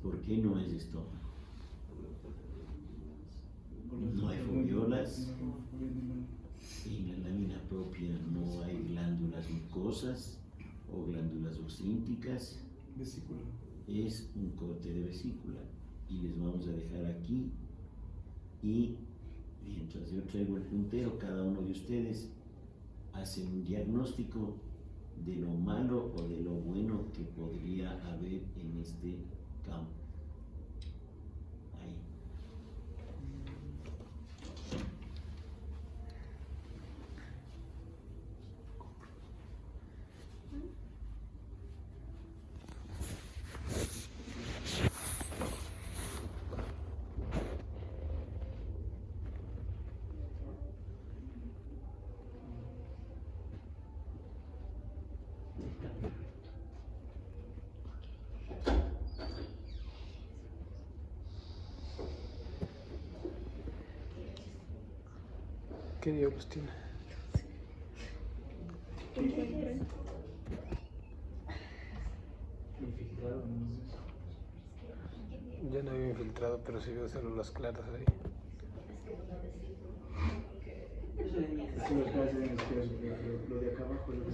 ¿Por qué no es estómago? No hay fobiolas. En la lámina propia no hay glándulas mucosas o glándulas ocínticas. Vesícula. Es un corte de vesícula. Y les vamos a dejar aquí. Y mientras yo traigo el puntero, cada uno de ustedes hace un diagnóstico de lo malo o de lo bueno que podría haber en este campo. Ahí. ¿Qué dio Agustina? Infiltrado, ¿no? Ya no había infiltrado, pero sí veo células claras ahí. Sí, los gases en el esqueleto, lo de acá abajo, lo de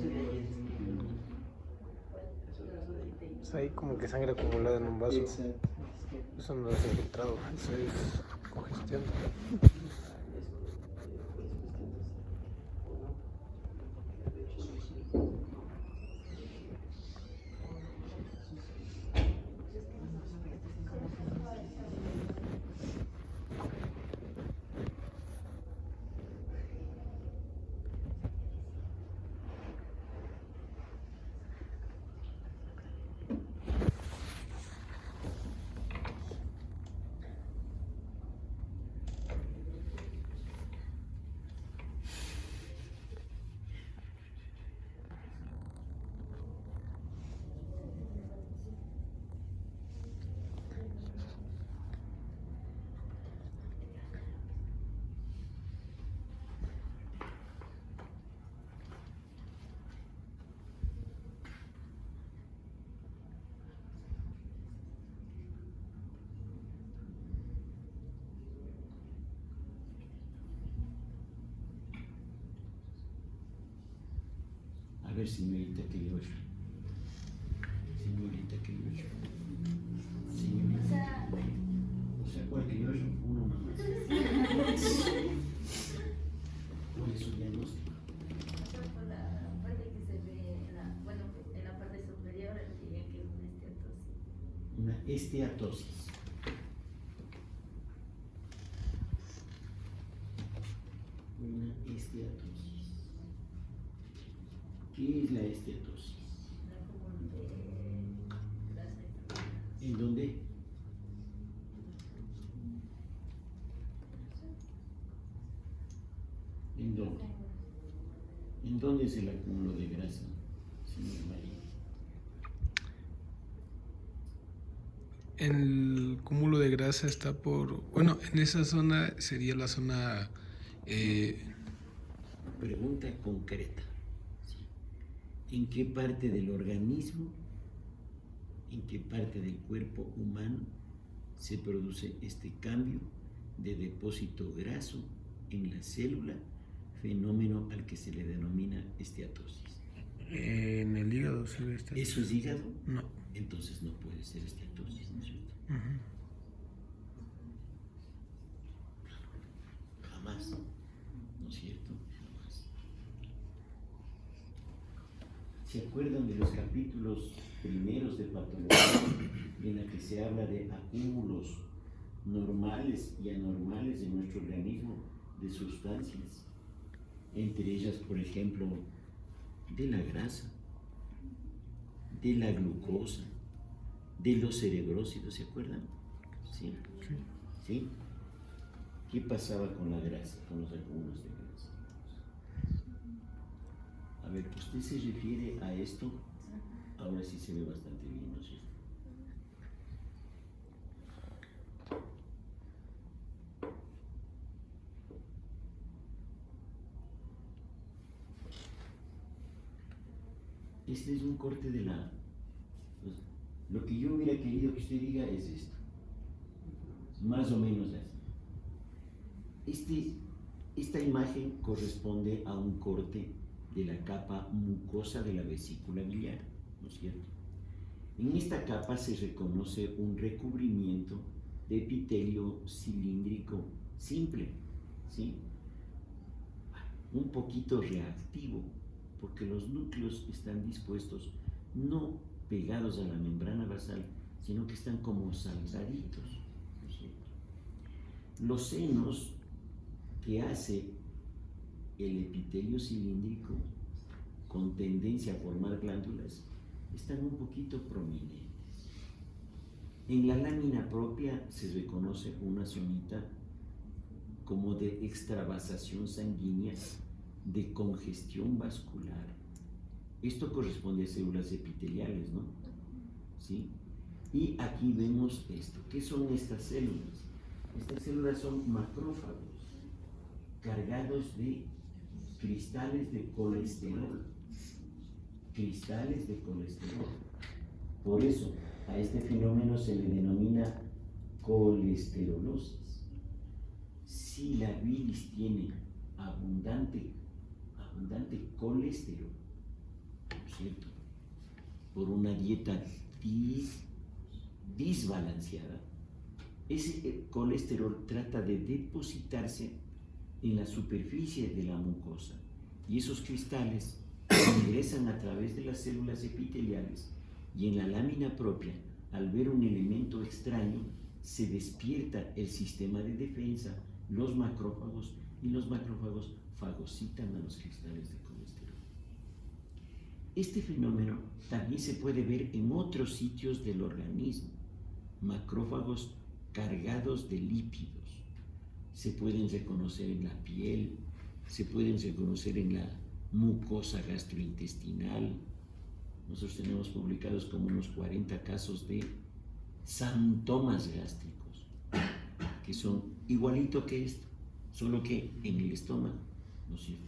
Es ahí como que sangre acumulada en un vaso. Exacto. Eso no es infiltrado, eso es congestión. A ver, señorita criollo. Señorita criollo. Señorita. O sea, ¿cuál criollo? Uno nomás. ¿Cuál es su diagnóstico? Por la parte que se ve, en la parte superior, diría que es una esteatosis. Una esteatosis. Una esteatosis. ¿Qué es la esteatosis? La común de grasa y ¿En dónde? ¿En dónde? ¿En dónde es el acúmulo de grasa, señor María? El cúmulo de grasa está por... Bueno, en esa zona sería la zona... Pregunta concreta. ¿En qué parte del organismo, en qué parte del cuerpo humano se produce este cambio de depósito graso en la célula, fenómeno al que se le denomina esteatosis? en el hígado se ve esta... ¿Eso es hígado? No. Entonces no puede ser esteatosis, ¿no es cierto? Uh-huh. Jamás, ¿no es cierto? Jamás. ¿Se acuerdan de los capítulos primeros de patología en la que se habla de acúmulos normales y anormales en nuestro organismo de sustancias? Entre ellas, por ejemplo, de la grasa, de la glucosa, de los cerebrócidos, ¿se acuerdan? Sí. Sí. ¿Sí? ¿Qué pasaba con la grasa, con los acúmulos de grasa? A ver, ¿usted se refiere a esto? Ahora sí se ve bastante bien, ¿no es cierto? Este es un corte de la... Lo que yo hubiera querido que usted diga es esto, más o menos así. Esta imagen corresponde a un corte de la capa mucosa de la vesícula biliar, ¿no es cierto? En esta capa se reconoce un recubrimiento de epitelio cilíndrico simple, ¿sí? Un poquito reactivo, porque los núcleos están dispuestos no pegados a la membrana basal, sino que están como saltaditos, ¿no es cierto? Los senos que hace el epitelio cilíndrico con tendencia a formar glándulas están un poquito prominentes. En la lámina propia se reconoce una zonita como de extravasación sanguínea, de congestión vascular. Esto corresponde a células epiteliales, ¿no? ¿Sí? Y aquí vemos esto. ¿Qué son estas células? Estas células son macrófagos cargados de cristales de colesterol. Cristales de colesterol. Por eso a este fenómeno se le denomina colesterolosis. Si la bilis tiene abundante colesterol, ¿cierto? Por una dieta disbalanceada, ese colesterol trata de depositarse en la superficie de la mucosa y esos cristales ingresan a través de las células epiteliales y en la lámina propia, al ver un elemento extraño, se despierta el sistema de defensa, los macrófagos, y los macrófagos fagocitan a los cristales de colesterol. Este fenómeno también se puede ver en otros sitios del organismo, macrófagos cargados de lípidos. Se pueden reconocer en la piel, se pueden reconocer en la mucosa gastrointestinal. Nosotros tenemos publicados como unos 40 casos de xantomas gástricos, que son igualito que esto, solo que en el estómago, ¿no es cierto?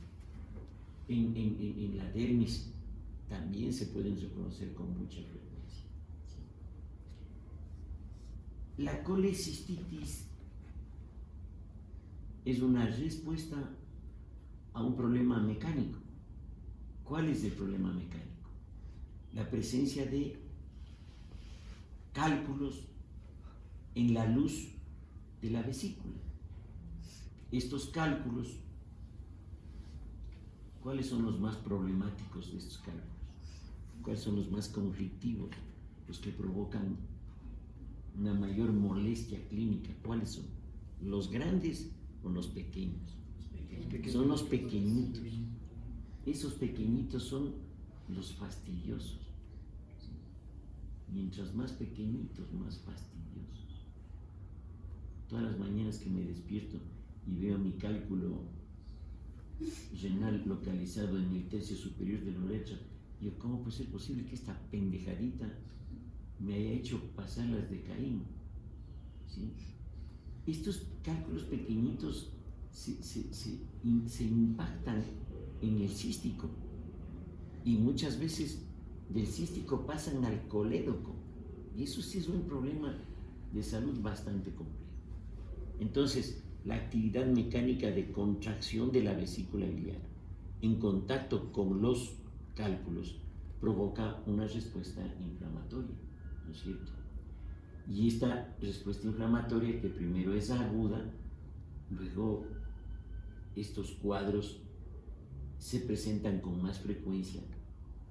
En la dermis también se pueden reconocer con mucha frecuencia. La colecistitis es una respuesta a un problema mecánico. ¿Cuál es el problema mecánico? La presencia de cálculos en la luz de la vesícula. Estos cálculos, ¿cuáles son los más problemáticos de estos cálculos? ¿Cuáles son los más conflictivos? Los que provocan una mayor molestia clínica. ¿Cuáles son? ¿Los grandes o los pequeños? Son los pequeñitos. Esos pequeñitos son los fastidiosos. Mientras más pequeñitos, más fastidiosos. Todas las mañanas que me despierto y veo mi cálculo renal localizado en el tercio superior de la uretra, digo, ¿cómo puede ser posible que esta pendejadita me haya hecho pasar las de Caín? ¿Sí? Estos cálculos pequeñitos se impactan en el cístico y muchas veces del cístico pasan al colédoco, y eso sí es un problema de salud bastante complejo. Entonces, la actividad mecánica de contracción de la vesícula biliar en contacto con los cálculos provoca una respuesta inflamatoria, ¿no es cierto? Y esta respuesta inflamatoria, que primero es aguda, luego estos cuadros se presentan con más frecuencia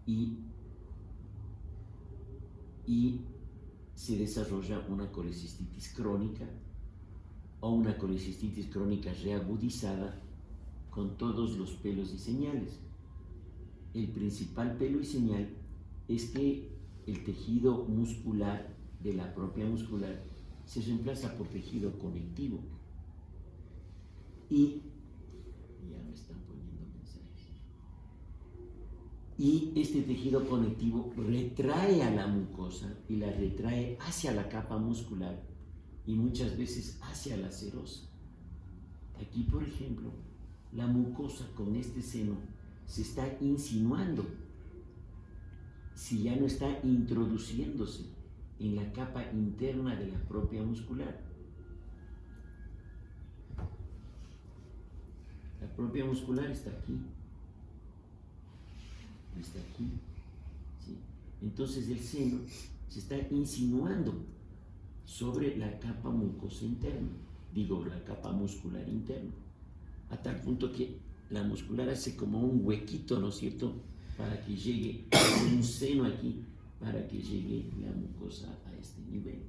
y se desarrolla una colecistitis crónica o una colecistitis crónica reagudizada con todos los pelos y señales. El principal pelo y señal es que el tejido muscular de la propia muscular se reemplaza por tejido conectivo. Y ya me están poniendo mensajes. Y este tejido conectivo retrae a la mucosa y la retrae hacia la capa muscular y muchas veces hacia la serosa. Aquí, por ejemplo, la mucosa con este seno se está insinuando, si ya no está introduciéndose en la capa interna de la propia muscular. La propia muscular está aquí. Está aquí. ¿Sí? Entonces el seno se está insinuando sobre la capa mucosa interna, la capa muscular interna, a tal punto que la muscular hace como un huequito, ¿no es cierto?, para que llegue un seno aquí, para que llegue la mucosa a este nivel.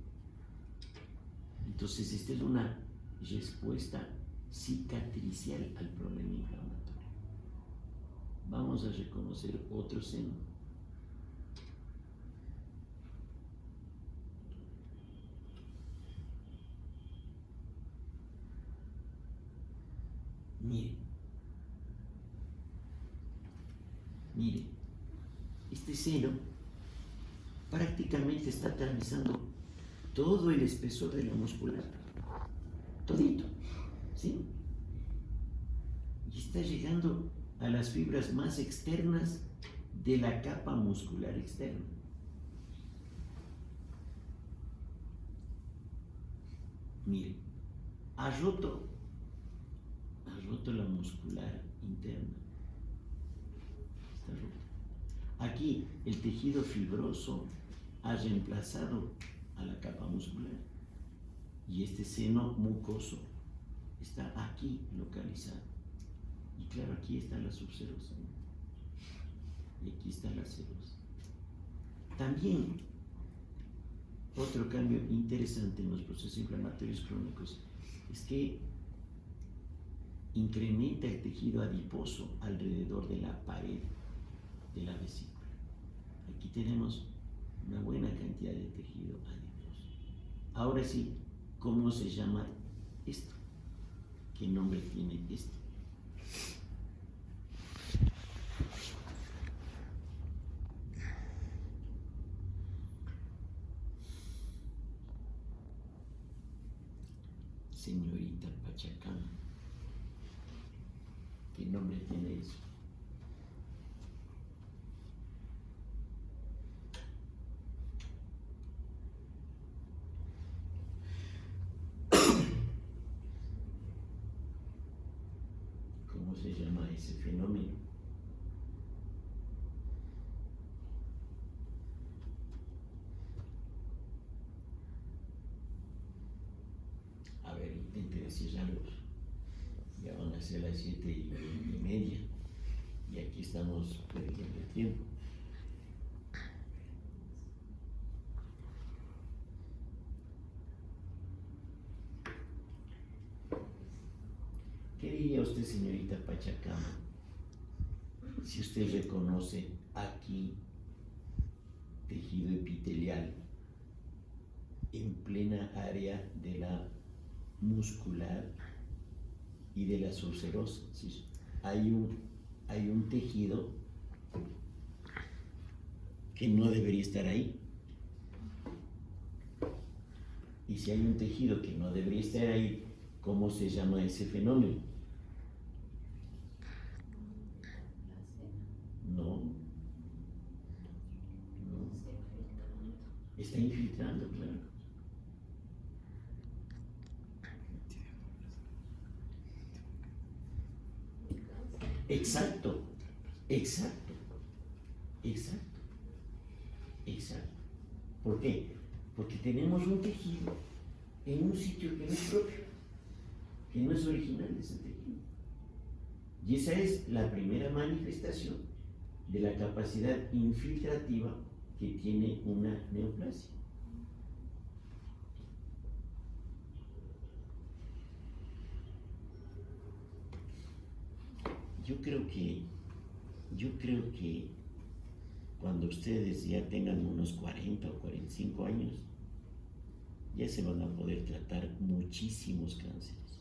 Entonces esta es una respuesta cicatricial al problema inflamatorio. Vamos a reconocer otro seno. Mire, este seno prácticamente está atravesando todo el espesor de la muscular, todito, ¿sí? Y está llegando a las fibras más externas de la capa muscular externa. Mire, ha roto la muscular interna. Está roto. Aquí el tejido fibroso ha reemplazado a la capa muscular y este seno mucoso está aquí localizado. Y claro, aquí está la subserosa, ¿no? Y aquí está la serosa. También otro cambio interesante en los procesos inflamatorios crónicos es que incrementa el tejido adiposo alrededor de la pared de la vesícula. Aquí tenemos una buena cantidad de tejido adiposo. Ahora sí, ¿cómo se llama esto? ¿Qué nombre tiene esto? Señorita Pachacán, ¿qué nombre tiene eso? ¿Cómo se llama ese fenómeno? A ver, intente decir algo. Ya van a ser las 7:30 y aquí estamos perdiendo el tiempo. ¿Qué diría usted, señorita Pachacama, si usted reconoce aquí tejido epitelial en plena área de la muscular y de la subserosa? ¿Sí? Hay un tejido que no debería estar ahí. Y si hay un tejido que no debería estar ahí, ¿cómo se llama ese fenómeno? No. Está infiltrando, claro. Exacto. ¿Por qué? Porque tenemos un tejido en un sitio que no es propio, que no es original de ese tejido. Y esa es la primera manifestación de la capacidad infiltrativa que tiene una neoplasia. Yo creo que cuando ustedes ya tengan unos 40 o 45 años, ya se van a poder tratar muchísimos cánceres.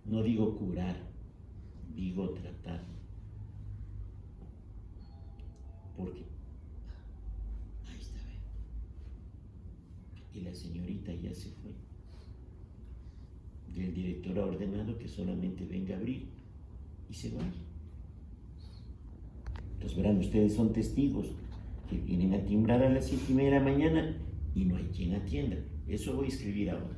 No digo curar, digo tratar. Porque, ahí está, ¿ve? Y la señorita ya se fue. El director ha ordenado que solamente venga a abrir y se vaya. Entonces verán, ustedes son testigos que vienen a timbrar a las 7:30 de la mañana y no hay quien atienda. Eso voy a escribir ahora.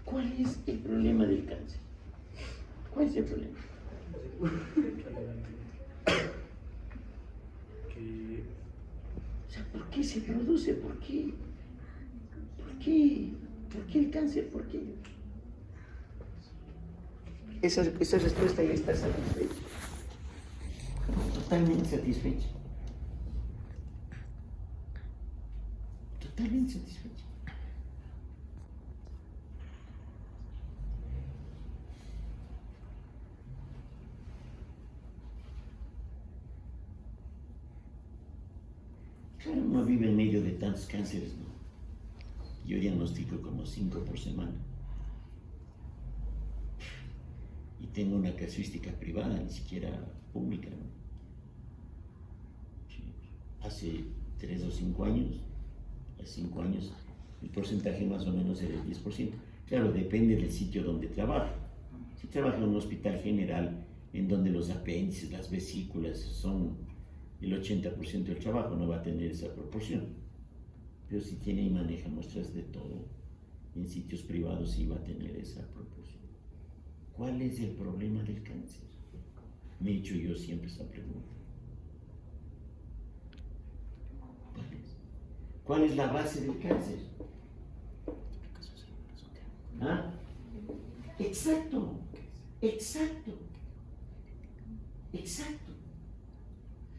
¿Cuál es el problema del cáncer? ¿Cuál es el problema? O sea, ¿por qué se produce? ¿Por qué? ¿Por qué? ¿Por qué el cáncer? ¿Por qué? Esa respuesta ya está satisfecha. Totalmente satisfecha. Totalmente satisfecha. Claro, uno vive en medio de tantos cánceres, ¿no? Yo diagnostico como 5 por semana. Y tengo una casuística privada, ni siquiera pública, ¿no? Hace 3 o 5 años, hace 5 años, el porcentaje más o menos era el 10%. Claro, depende del sitio donde trabajo. Si trabajo en un hospital general, en donde los apéndices, las vesículas son el 80% del trabajo, no va a tener esa proporción. Pero si tiene y maneja muestras de todo, en sitios privados sí va a tener esa proporción. ¿Cuál es el problema del cáncer? Me he hecho yo siempre esa pregunta. ¿Cuál es la base del cáncer? ¿Ah? Exacto, exacto, exacto.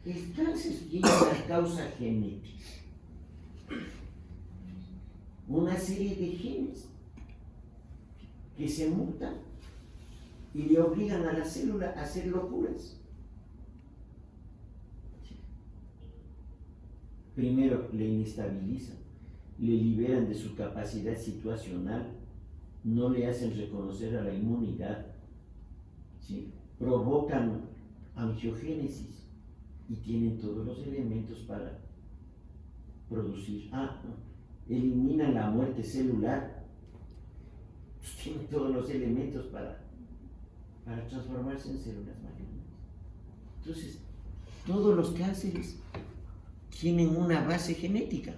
El cáncer tiene una causa genética, una serie de genes que se mutan y le obligan a la célula a hacer locuras. Primero le inestabilizan, le liberan de su capacidad situacional, no le hacen reconocer a la inmunidad, ¿sí? Provocan angiogénesis y tienen todos los elementos para producir. Eliminan la muerte celular, pues tienen todos los elementos para transformarse en células malignas. Entonces, todos los cánceres tienen una base genética,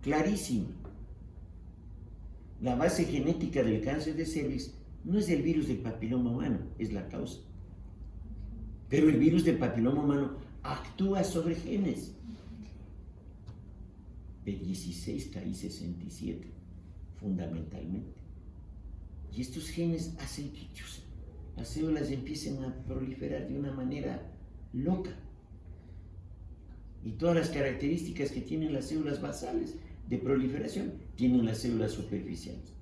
clarísima. La base genética del cáncer de cervix no es el virus del papiloma humano, es la causa. Pero el virus del papiloma humano actúa sobre genes. P16, KI67, fundamentalmente. Y estos genes hacen que las células empiecen a proliferar de una manera loca. Y todas las características que tienen las células basales de proliferación tienen las células superficiales.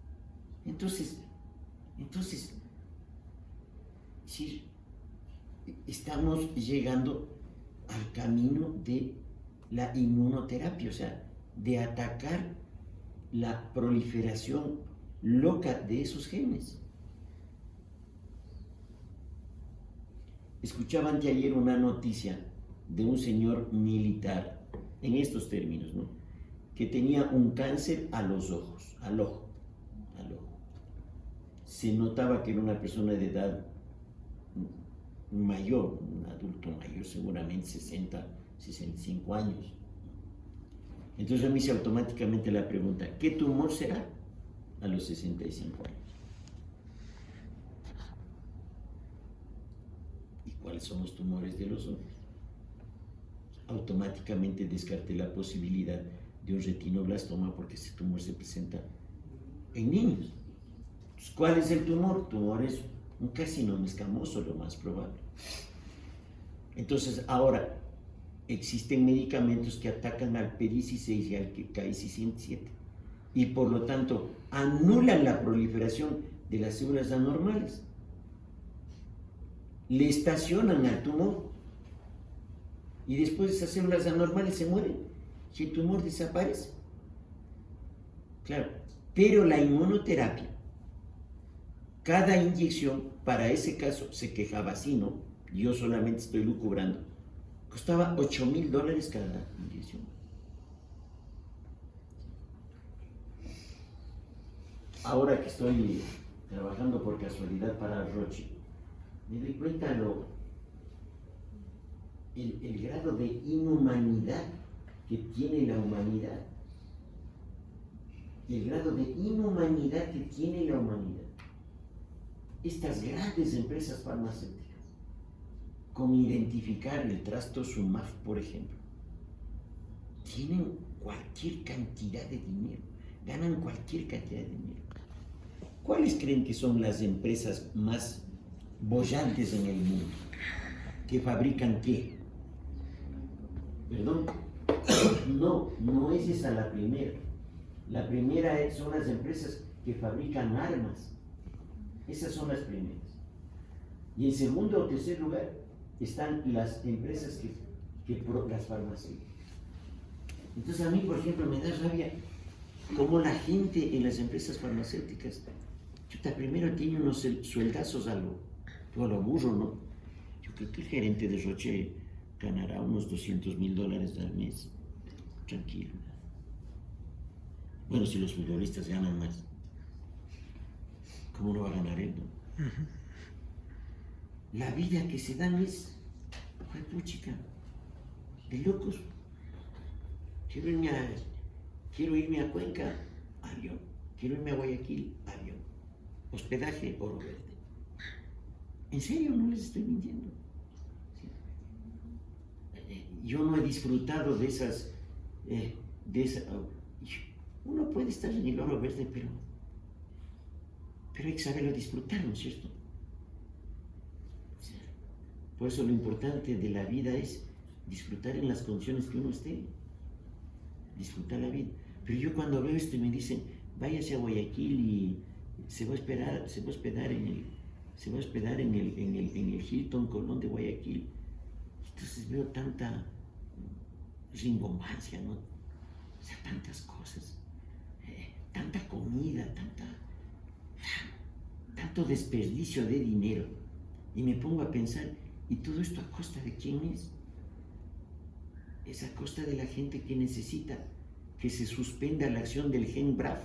Entonces, sí, estamos llegando al camino de la inmunoterapia, o sea, de atacar la proliferación loca de esos genes. Escuchaba anteayer una noticia de un señor militar, en estos términos, ¿no?, que tenía un cáncer a los ojos, al ojo. Se notaba que era una persona de edad mayor, un adulto mayor, seguramente 60, 65 años. Entonces a mí se automáticamente la pregunta, ¿qué tumor será a los 65 años? ¿Y cuáles son los tumores de los ojos? Automáticamente descarté la posibilidad de un retinoblastoma porque ese tumor se presenta en niños. Entonces, ¿cuál es el tumor? El tumor es un carcinoma escamoso, lo más probable. Entonces, ahora, existen medicamentos que atacan al P16 y al KI67. y por lo tanto anulan la proliferación de las células anormales. Le estacionan al tumor y después esas células anormales se mueren y el tumor desaparece. Claro, pero la inmunoterapia, cada inyección, para ese caso se quejaba así, ¿no? Yo solamente estoy lucubrando, costaba $8,000 cada inyección. Ahora que estoy trabajando por casualidad para Roche, me doy cuenta el grado de inhumanidad que tiene la humanidad. El grado de inhumanidad que tiene la humanidad. Estas grandes empresas farmacéuticas, con identificar el trastuzumab, por ejemplo, tienen cualquier cantidad de dinero, ganan cualquier cantidad de dinero. ¿Cuáles creen que son las empresas más bollantes en el mundo? ¿Que fabrican qué? ¿Perdón? No es esa la primera. La primera son las empresas que fabrican armas. Esas son las primeras. Y en segundo o tercer lugar están las empresas las farmacéuticas. Entonces a mí, por ejemplo, me da rabia cómo la gente en las empresas farmacéuticas, primero tiene unos sueldazos a lo burro, ¿no? Yo creo que el gerente de Roche ganará unos $200,000 al mes. Tranquilo. Bueno, si los futbolistas ganan más, ¿cómo no va a ganar él, no? La vida que se dan es, puchica, de locos. Quiero irme a Cuenca, avión. Quiero irme a Guayaquil, avión. Hospedaje, Oro Verde. En serio, no les estoy mintiendo. Yo no he disfrutado de esas. Uno puede estar en el Oro Verde, pero hay que saberlo disfrutar, ¿no es cierto? Por eso lo importante de la vida es disfrutar en las condiciones que uno esté. Disfrutar la vida. Pero yo cuando veo esto y me dicen, váyase a Guayaquil y se va a hospedar en el Hilton Colón de Guayaquil. Entonces veo tanta rimbombancia, ¿no? O sea, tantas cosas, tanta comida, tanto desperdicio de dinero. Y me pongo a pensar, ¿y todo esto a costa de quién es? Es a costa de la gente que necesita que se suspenda la acción del gen BRAF.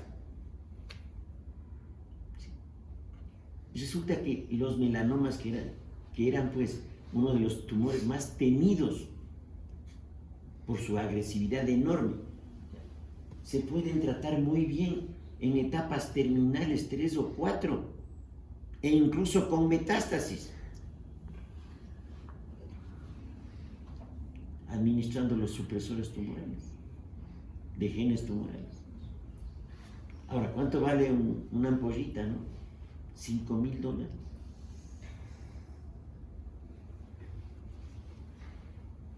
Resulta que los melanomas, que eran pues uno de los tumores más temidos por su agresividad enorme, se pueden tratar muy bien en etapas terminales 3 o 4 e incluso con metástasis, administrando los supresores tumorales, de genes tumorales. Ahora, ¿cuánto vale una ampollita, no? $5,000.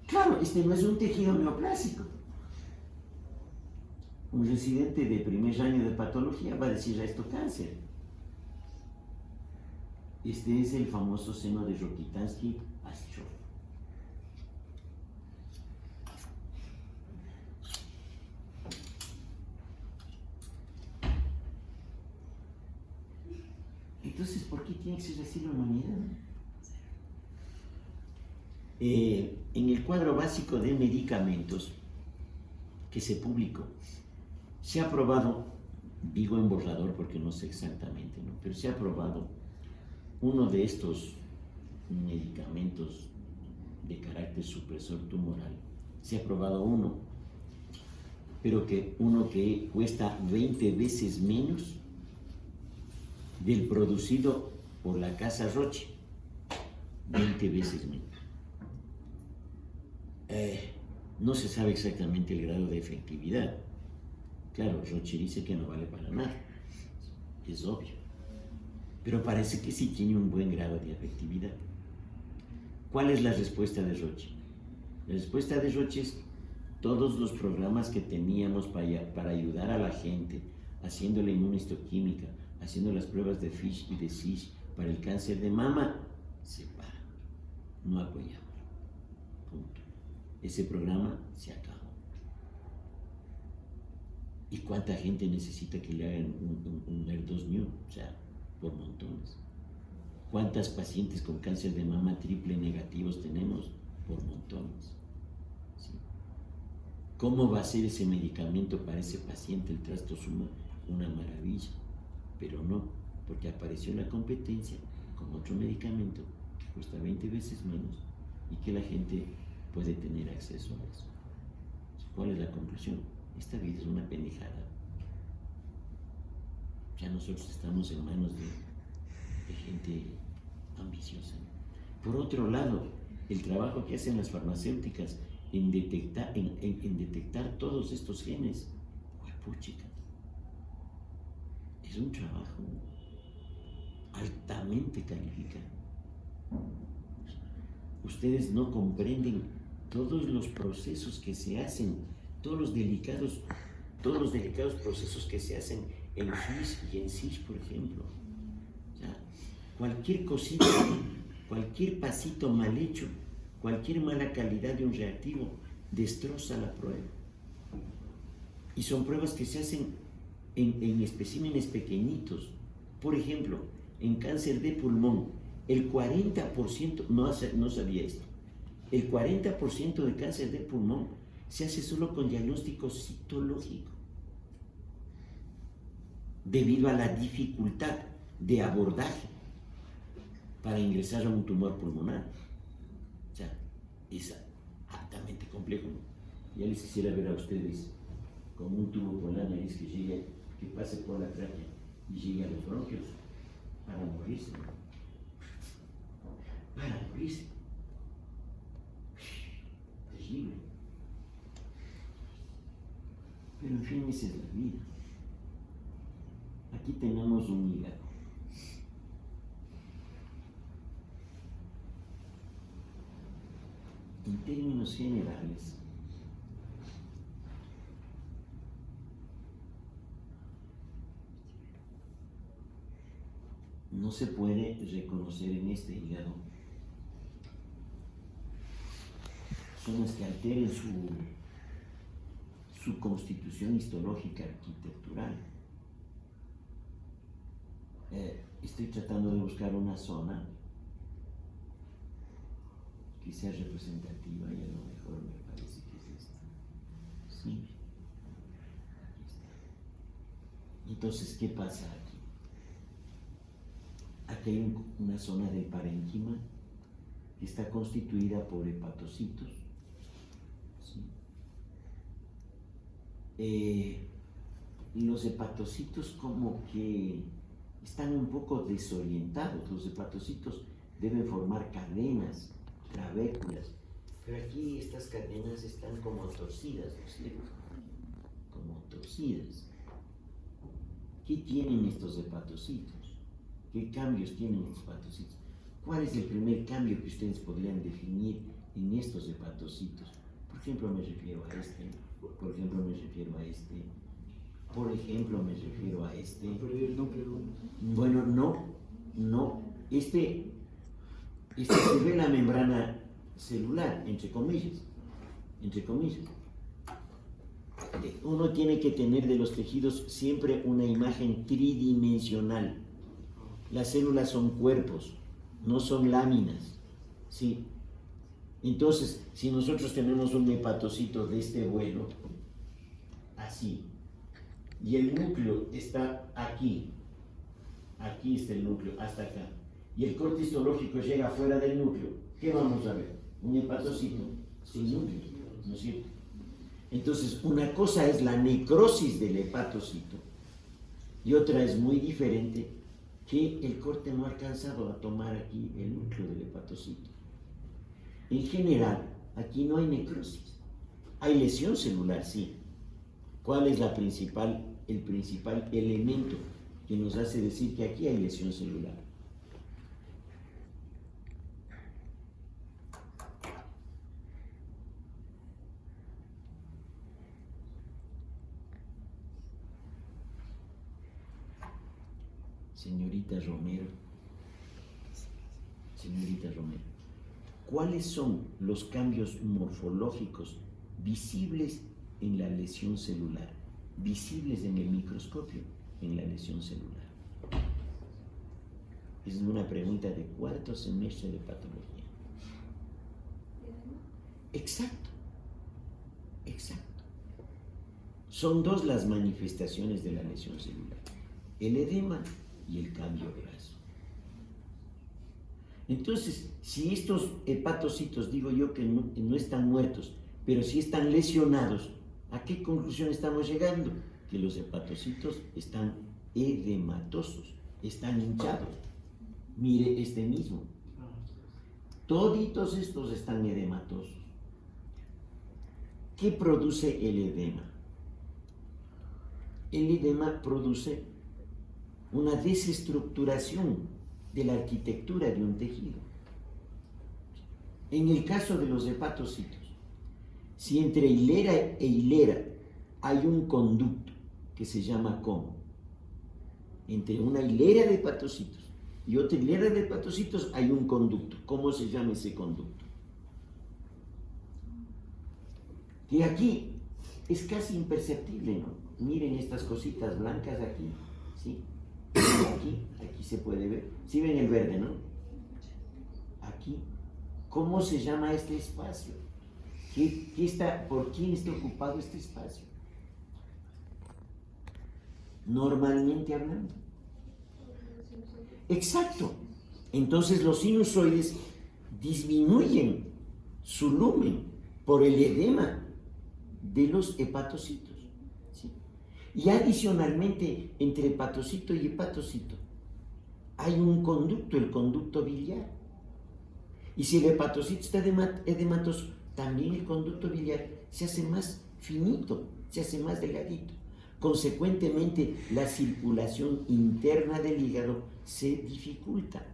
Claro, este no es un tejido neoplásico. Un residente de primer año de patología va a decir a esto cáncer. Este es el famoso seno de Rokitansky-Aschoff. Entonces, ¿por qué tiene que ser así la humanidad? En el cuadro básico de medicamentos que se publicó, se ha probado, digo en borrador porque no sé exactamente, ¿no? Pero se ha probado uno de estos medicamentos de carácter supresor tumoral. Se ha probado uno, pero uno que cuesta 20 veces menos del producido por la casa Roche. 20 veces menos. No se sabe exactamente el grado de efectividad. Claro, Roche dice que no vale para nada. Es obvio. Pero parece que sí tiene un buen grado de efectividad. ¿Cuál es la respuesta de Roche? La respuesta de Roche es todos los programas que teníamos para ayudar a la gente, haciendo la inmunistoquímica, haciendo las pruebas de FISH y de SISH para el cáncer de mama, se para. No apoyamos. Punto. Ese programa se acabó. ¿Y cuánta gente necesita que le hagan un HER2/neu? O sea, por montones. ¿Cuántas pacientes con cáncer de mama triple negativos tenemos? Por montones. ¿Sí? ¿Cómo va a ser ese medicamento para ese paciente, el trastuzumab? Una maravilla, pero no, porque apareció la competencia con otro medicamento que cuesta 20 veces menos y que la gente puede tener acceso a eso. ¿Cuál es la conclusión? Esta vida es una pendejada. Ya nosotros estamos en manos de gente ambiciosa. Por otro lado, el trabajo que hacen las farmacéuticas en detectar todos estos genes, huepuchica, es un trabajo altamente calificado. Ustedes no comprenden todos los procesos que se hacen, todos los delicados procesos que se hacen en FISH y en SISH, por ejemplo. O sea, cualquier cosita, cualquier pasito mal hecho, cualquier mala calidad de un reactivo destroza la prueba. Y son pruebas que se hacen en especímenes pequeñitos. Por ejemplo, en cáncer de pulmón, el 40%, no sabía esto, el 40% de cáncer de pulmón se hace solo con diagnóstico citológico, debido a la dificultad de abordaje para ingresar a un tumor pulmonar. O sea, es altamente complejo. Ya les quisiera ver a ustedes con un tubo por la nariz que pase por la tráquea y llegue a los bronquios para morirse. Para morirse. Terrible. Pero en fin, esa es la vida. Aquí tenemos un hígado. En términos generales, no se puede reconocer en este hígado zonas que alteren su constitución histológica arquitectural. Estoy tratando de buscar una zona que sea representativa y a lo mejor me parece que es esta. Sí. Aquí está. Entonces, ¿qué pasa aquí? Aquí hay una zona del parénquima que está constituida por hepatocitos. ¿Sí? Los hepatocitos como que están un poco desorientados. Los hepatocitos deben formar cadenas, trabéculas, pero aquí estas cadenas están como torcidas, ¿no es cierto? Como torcidas. ¿Qué tienen estos hepatocitos? ¿Qué cambios tienen estos hepatocitos? ¿Cuál es el primer cambio que ustedes podrían definir en estos hepatocitos? Por ejemplo, me refiero a este, por ejemplo, me refiero a este, por ejemplo, me refiero a este. Perdí el núcleo. Bueno, no. Este se ve la membrana celular, entre comillas. Uno tiene que tener de los tejidos siempre una imagen tridimensional. Las células son cuerpos, no son láminas, ¿sí? Entonces, si nosotros tenemos un hepatocito de este vuelo, así, y el núcleo está aquí está el núcleo, hasta acá, y el corte histológico llega fuera del núcleo, ¿qué vamos a ver? Un hepatocito sin núcleo, ¿no es cierto? Entonces, una cosa es la necrosis del hepatocito y otra es muy diferente, que el corte no ha alcanzado a tomar aquí el núcleo del hepatocito. En general, aquí no hay necrosis. Hay lesión celular, sí. ¿Cuál es el principal elemento que nos hace decir que aquí hay lesión celular? señorita Romero, señorita Romero, ¿cuáles son los cambios morfológicos visibles en la lesión celular, visibles en el microscopio en la lesión celular? Esa es una pregunta de cuarto semestre de patología. Exacto, exacto. Son dos las manifestaciones de la lesión celular, el edema y el cambio graso. Entonces, si estos hepatocitos, digo yo que no están muertos, pero sí están lesionados, ¿a qué conclusión estamos llegando? Que los hepatocitos están edematosos, están hinchados. Mire este mismo. Toditos estos están edematosos. ¿Qué produce el edema? El edema produce una desestructuración de la arquitectura de un tejido. En el caso de los hepatocitos, si entre hilera e hilera hay un conducto que se llama ¿cómo? Entre una hilera de hepatocitos y otra hilera de hepatocitos hay un conducto. ¿Cómo se llama ese conducto? Que aquí es casi imperceptible, ¿no? Miren estas cositas blancas aquí, ¿sí? Aquí se puede ver. ¿Sí ven el verde, no? Aquí. ¿Cómo se llama este espacio? ¿Por quién está ocupado este espacio? Normalmente hablando. Exacto. Entonces los sinusoides disminuyen su lumen por el edema de los hepatocitos. ¿Sí? Y adicionalmente, entre hepatocito y hepatocito, hay un conducto, el conducto biliar. Y si el hepatocito está edematoso, también el conducto biliar se hace más finito, se hace más delgadito. Consecuentemente, la circulación interna del hígado se dificulta.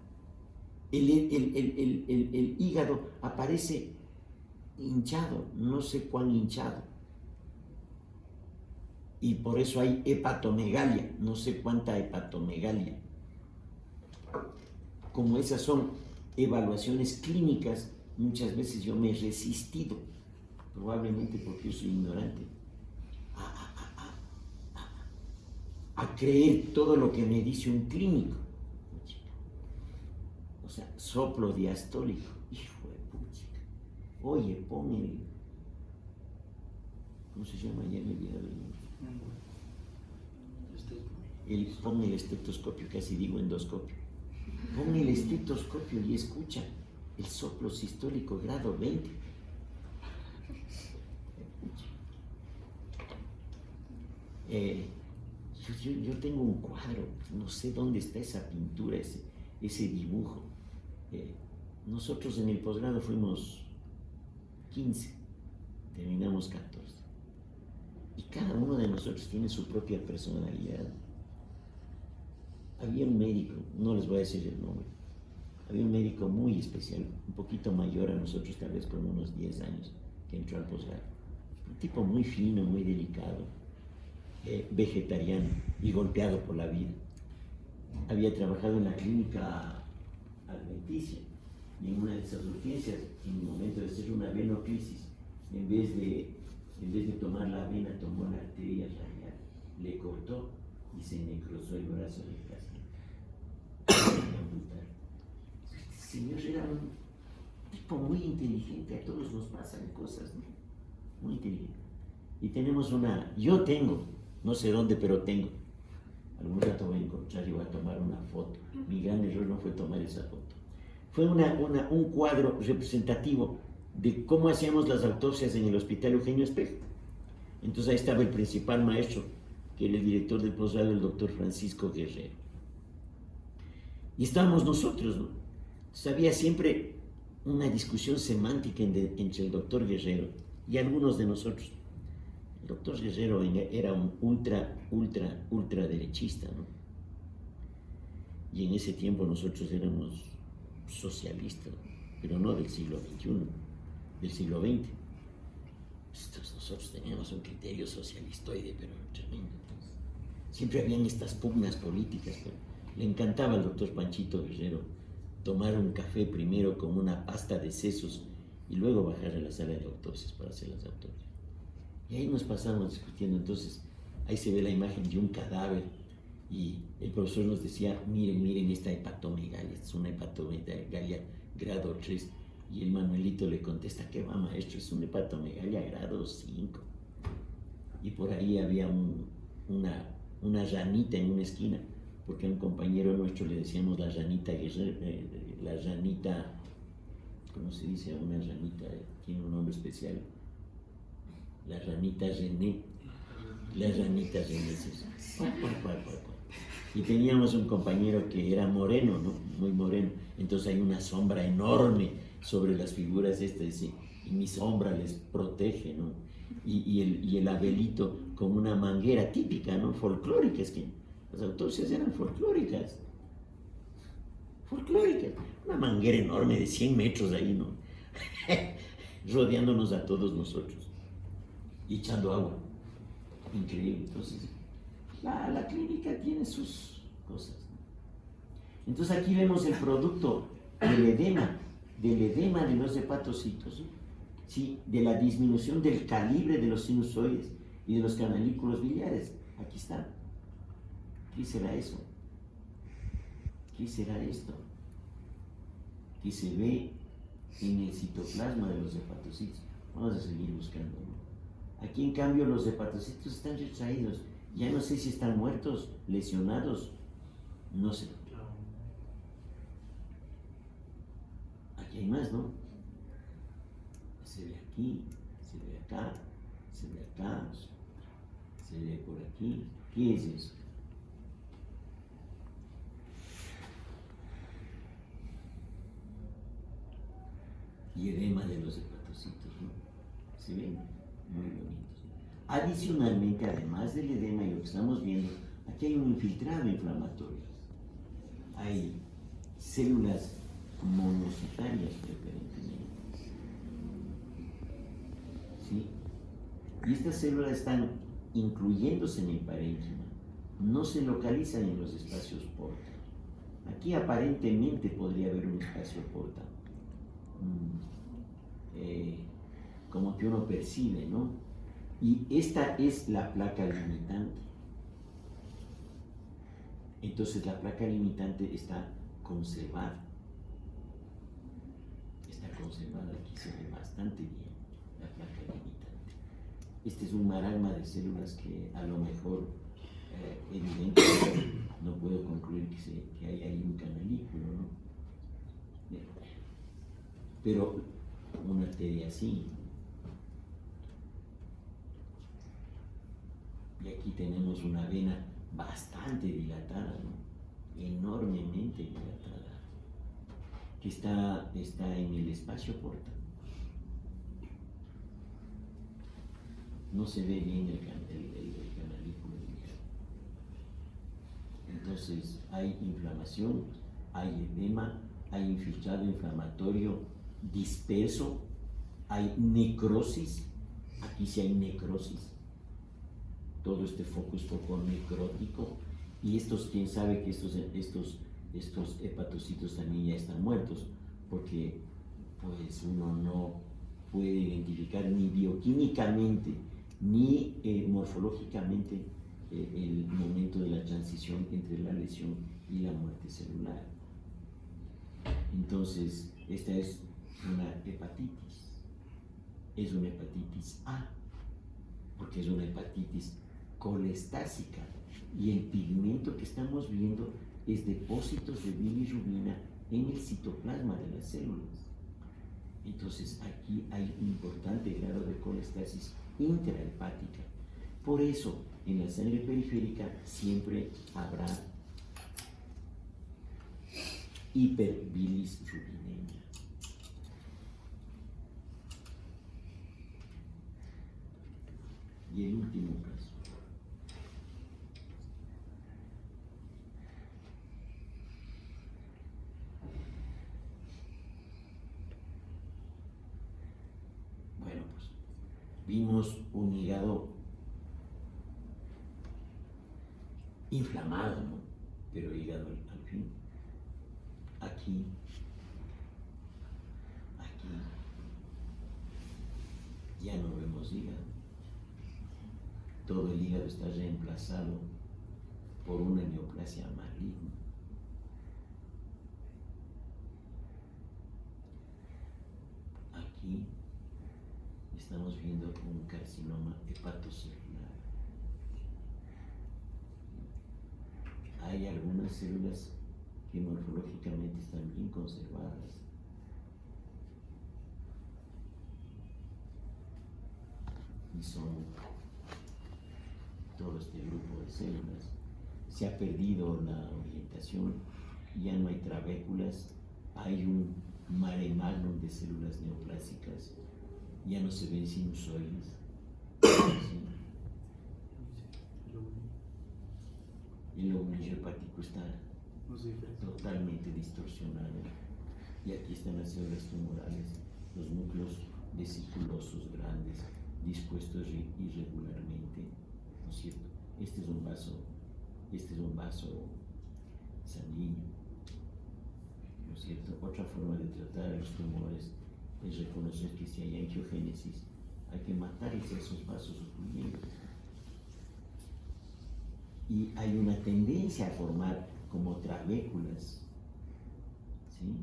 El hígado aparece hinchado, no sé cuán hinchado. Y por eso hay hepatomegalia, no sé cuánta hepatomegalia. Como esas son evaluaciones clínicas, muchas veces yo me he resistido, probablemente porque yo soy ignorante, a creer todo lo que me dice un clínico. O sea, soplo diastólico, hijo de pucha. Oye, pon el... ¿Cómo se llama? Ya me he olvidado el nombre. Pon el estetoscopio, casi digo endoscopio. Pon el estetoscopio y escucha el soplo sistólico grado 20. Yo tengo un cuadro, no sé dónde está esa pintura, ese dibujo. Nosotros en el posgrado fuimos 15, terminamos 14. Y cada uno de nosotros tiene su propia personalidad. Había un médico, no les voy a decir el nombre, había un médico muy especial, un poquito mayor a nosotros, tal vez con unos 10 años, que entró al posgrado. Un tipo muy fino, muy delicado, vegetariano y golpeado por la vida. Había trabajado en la clínica alimenticia y en una de esas urgencias, en el momento de hacer una venoclisis, en vez de tomar la vena, tomó la arteria radial, le cortó y se necrosó el brazo del paciente. Este señor era un tipo muy inteligente, a todos nos pasan cosas, ¿no? Muy inteligente. Y tenemos yo tengo, no sé dónde, pero tengo. Algún rato voy a encontrar y voy a tomar una foto. Mi gran error no fue tomar esa foto. Fue un cuadro representativo de cómo hacíamos las autopsias en el Hospital Eugenio Espejo. Entonces ahí estaba el principal maestro, que era el director del posgrado, el doctor Francisco Guerrero. Y estábamos nosotros, ¿no? Entonces había siempre una discusión semántica entre el doctor Guerrero y algunos de nosotros. El doctor Guerrero era un ultra derechista, ¿no? Y en ese tiempo nosotros éramos socialistas, pero no del siglo XXI, del siglo XX. Nosotros teníamos un criterio socialistoide, pero tremendo. Siempre habían estas pugnas políticas, pero Le encantaba al doctor Panchito Guerrero tomar un café primero con una pasta de sesos y luego bajar a la sala de autopsias para hacer las autopsias. Y ahí nos pasamos discutiendo. Entonces, ahí se ve la imagen de un cadáver y el profesor nos decía, miren esta hepatomegalia, es una hepatomegalia grado 3. Y el Manuelito le contesta, ¿qué va, maestro? Es una hepatomegalia grado 5. Y por ahí había una ranita en una esquina, porque a un compañero nuestro le decíamos la ranita, la ranita, ¿cómo se dice? Una ranita, tiene un nombre especial. La ranita René. La ranita René. Y teníamos un compañero que era moreno, ¿no? Muy moreno. Entonces hay una sombra enorme sobre las figuras estas, y mi sombra les protege, ¿no? Y el Abelito con una manguera típica, ¿no? Folclórica, es que las autopsias eran folclóricas. Folclóricas. Una manguera enorme de 100 metros ahí, ¿no? Rodeándonos a todos nosotros. Y echando agua. Increíble. Entonces, la clínica tiene sus cosas, ¿no? Entonces aquí vemos el producto del edema de los hepatocitos, ¿no? ¿Sí? De la disminución del calibre de los sinusoides y de los canalículos biliares. Aquí está. ¿Qué será eso? ¿Qué será esto? Que se ve en el citoplasma de los hepatocitos. Vamos a seguir buscando, ¿no? Aquí en cambio los hepatocitos están retraídos. Ya no sé si están muertos, lesionados, no sé. Aquí hay más, ¿no? Se ve aquí, se ve acá, se ve acá, se ve por aquí. ¿Qué es eso? Y edema de los hepatocitos, ¿no? Se ven muy bonitos. Adicionalmente, además del edema y lo que estamos viendo, aquí hay un infiltrado inflamatorio. Hay células monocitarias preferentemente. ¿Sí? Y estas células están incluyéndose en el parénquima. No se localizan en los espacios porta. Aquí aparentemente podría haber un espacio porta. Como que uno percibe, ¿no? Y esta es la placa limitante. Entonces la placa limitante está conservada. Está conservada, aquí se ve bastante bien la placa limitante. Este es un marasma de células que a lo mejor, evidentemente, no puedo concluir que hay ahí un canalículo, ¿no? Pero una arteria así. Y aquí tenemos una vena bastante dilatada, ¿no? Enormemente dilatada, que está en el espacio porta. No se ve bien el canalículo biliar. Entonces hay inflamación, hay edema, hay infiltrado inflamatorio disperso, hay necrosis. Aquí sí hay necrosis. Todo este foco es foco necrótico, y quién sabe que estos hepatocitos también ya están muertos, porque pues uno no puede identificar ni bioquímicamente ni morfológicamente el momento de la transición entre la lesión y la muerte celular. Entonces, esta es una hepatitis. Es una hepatitis A, porque es una hepatitis colestásica, y el pigmento que estamos viendo es depósitos de bilirrubina en el citoplasma de las células. Entonces aquí hay un importante grado de colestasis intrahepática. Por eso en la sangre periférica siempre habrá hiperbilisrubinemia. Y el último caso. Bueno, pues vimos un hígado inflamado, ¿no? pero llegado al fin, aquí, ya no vemos hígado. Todo el hígado está reemplazado por una neoplasia maligna. Aquí estamos viendo un carcinoma hepatocelular. Hay algunas células que morfológicamente están bien conservadas. Y son todo este grupo de células. Se ha perdido la orientación, ya no hay trabéculas, hay un mare magnum de células neoplásicas, ya no se ven sinusoides. ¿Sí? El lóbulo hepático está totalmente distorsionado. Y aquí están las células tumorales, los núcleos vesiculosos grandes, dispuestos irregularmente, ¿no es cierto? Este es un vaso sanguíneo, ¿no es cierto? Otra forma de tratar a los tumores es reconocer que si hay angiogénesis, hay que matarles a esos vasos ocluyentes. Y hay una tendencia a formar como trabéculas, ¿sí?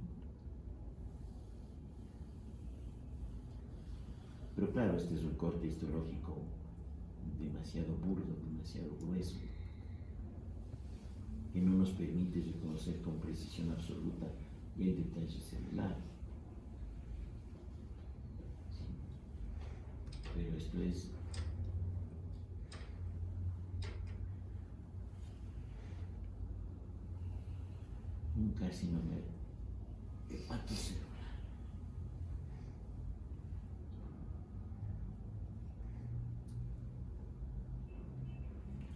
Pero claro, este es un corte histológico demasiado burdo, demasiado grueso, que no nos permite reconocer con precisión absoluta el detalle celular. ¿Sí? Pero esto es un carcinoma hepatocelular.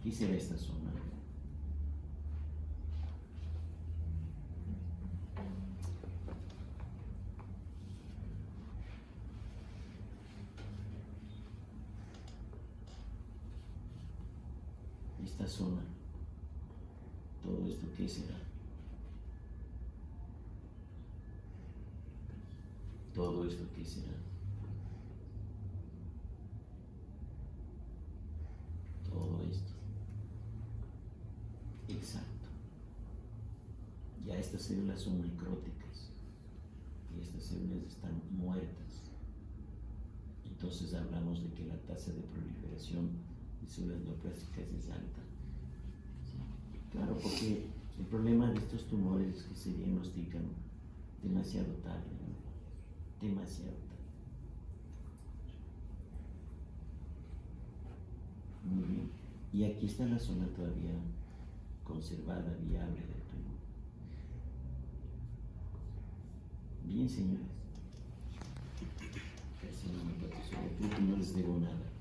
¿Qué será esta zona? Esta zona, todo esto, ¿qué será? Todo esto, ¿qué será? Todo esto. Exacto. Ya estas células son necróticas y estas células están muertas. Entonces hablamos de que la tasa de proliferación de células neoplásicas es alta. ¿Sí? Claro, porque el problema de estos tumores es que se diagnostican demasiado tarde, ¿no? Demasiado tarde. Muy bien. Y aquí está la zona todavía conservada, viable del tumor. Bien, señores. Casi no me parece, no les debo nada.